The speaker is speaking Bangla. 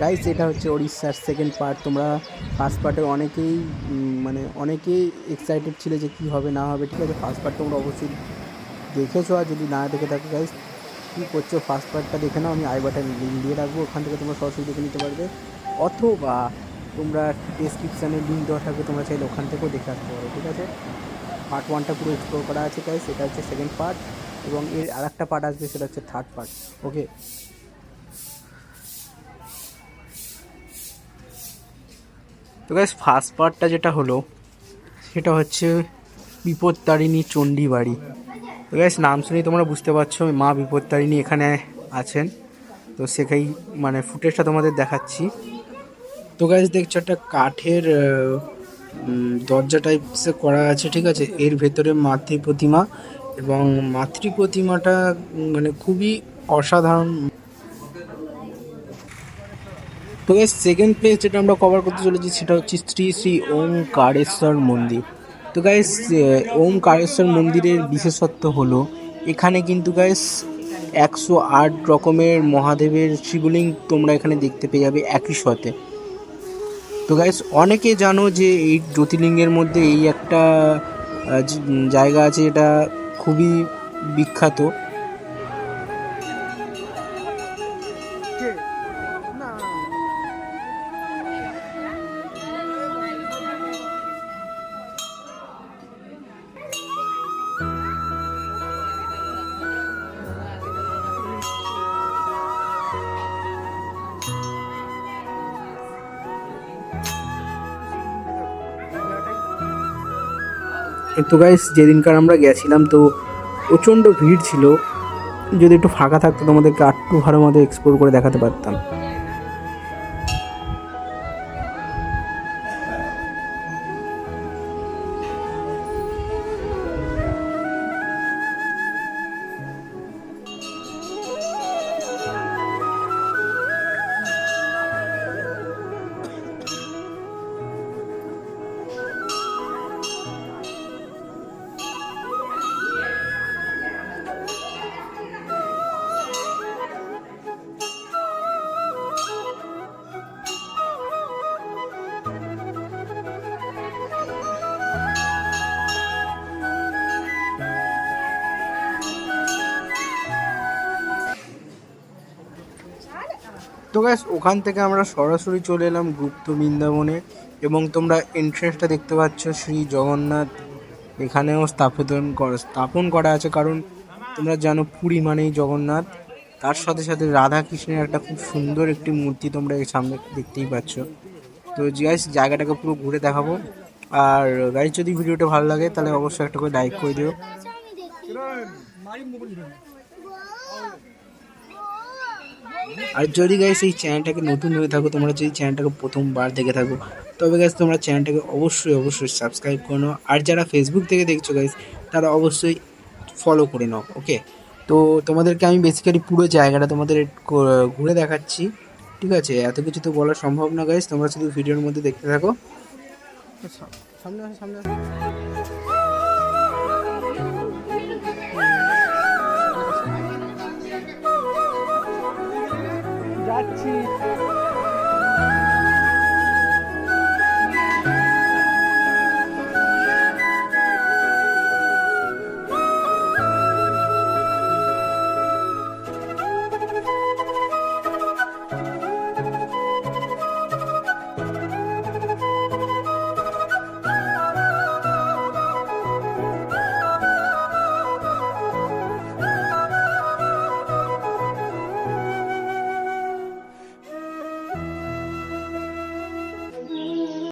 গাইস এটা হচ্ছে ওড়িশার সেকেন্ড পার্ট। তোমরা ফার্স্ট পার্টে অনেকেই মানে অনেকেই এক্সাইটেড ছিলে যে কী হবে না হবে, ঠিক আছে। ফার্স্ট পার্ট তোমরা অবশ্যই দেখেছো, আর যদি না দেখে থাকো গাইস কী করছো, ফার্স্ট পার্টটা দেখে নাও। আমি আই বাটন লিঙ্ক দিয়ে রাখবো, ওখান থেকে তোমরা সরাসরি দেখে নিতে পারবে, অথবা তোমরা ডেসক্রিপশানে লিঙ্ক দেওয়া থাকবে, তোমরা চাইলে ওখান থেকেও দেখে আসতে পারো, ঠিক আছে। পার্ট ওয়ানটা পুরো এক্সপ্লোর করা আছে গাইস, এটা হচ্ছে সেকেন্ড পার্ট, এবং এর আর একটা পার্ট আসবে, সেটা হচ্ছে থার্ড পার্ট। ওকে, তো গাইস ফার্স্ট পার্টটা যেটা হলো সেটা হচ্ছে বিপত্তারিণী চণ্ডী বাড়ি। তো গাইস নাম শুনেই তোমরা বুঝতে পারছো মা বিপত্তারিণী এখানে আছেন। তো সেখানেই মানে ফুটেজটা তোমাদের দেখাচ্ছি। তো গাইস দেখছো একটা কাঠের দরজা টাইপসে করা আছে, ঠিক আছে। এর ভেতরে মাতৃ প্রতিমা, এবং মাতৃ প্রতিমাটা মানে খুবই অসাধারণ। তো গাইস সেকেন্ড প্লেস যেটা আমরা কভার করতে চলেছি সেটা হচ্ছে শ্রী শ্রী ওমকারেশ্বর মন্দির। তো গাইস ওমকারেশ্বর মন্দিরের বিশেষত্ব হলো এখানে কিন্তু গাইস 108 রকমের মহাদেবের শিবলিঙ্গ তোমরা এখানে দেখতে পেয়ে যাবে একই সাথে। তো গাইস অনেকে জানো যে এই জ্যোতির্লিঙ্গের মধ্যে এই একটা জায়গা আছে, এটা খুবই বিখ্যাত। তো গাইস যেদিনকার আমরা গেছিলাম তো প্রচণ্ড ভিড় ছিল, যদি একটু ফাঁকা থাকতো তোমাদেরকে আরটু ভালো মতো এক্সপ্লোর করে দেখাতে পারতাম। তো গ্যাস ওখান থেকে আমরা সরাসরি চলে এলাম গুপ্ত বৃন্দাবনে, এবং তোমরা এন্ট্রেন্সটা দেখতে পাচ্ছ শ্রী জগন্নাথ এখানেও স্থাপন করা আছে, কারণ তোমরা জানো পুরী মানেই জগন্নাথ। তার সাথে সাথে রাধা কৃষ্ণের একটা খুব সুন্দর একটি মূর্তি তোমরা এই সামনে দেখতেই পাচ্ছ। তো গাইস জায়গাটাকে পুরো ঘুরে দেখাবো, আর গাইস যদি ভিডিওটা ভালো লাগে তাহলে অবশ্যই একটা করে লাইক করে দিও। আর যদি গাইস এই চ্যানেলটাকে নতুন হয়ে থাকো, তোমরা যদি চ্যানেলটাকে প্রথমবার দেখে থাকো, তবে গাইস তোমরা চ্যানেলটাকে অবশ্যই সাবস্ক্রাইব করে নাও। আর যারা ফেসবুক থেকে দেখছো গাইস, তারা অবশ্যই ফলো করে নাও। ওকে, তো তোমাদেরকে আমি বেসিক্যালি পুরো জায়গাটা তোমাদের ঘুরে দেখাচ্ছি, ঠিক আছে। এত কিছু তো বলা সম্ভব না গাইস, তোমরা শুধু ভিডিওর মধ্যে দেখতে থাকো। সামনে যাচ্ছি।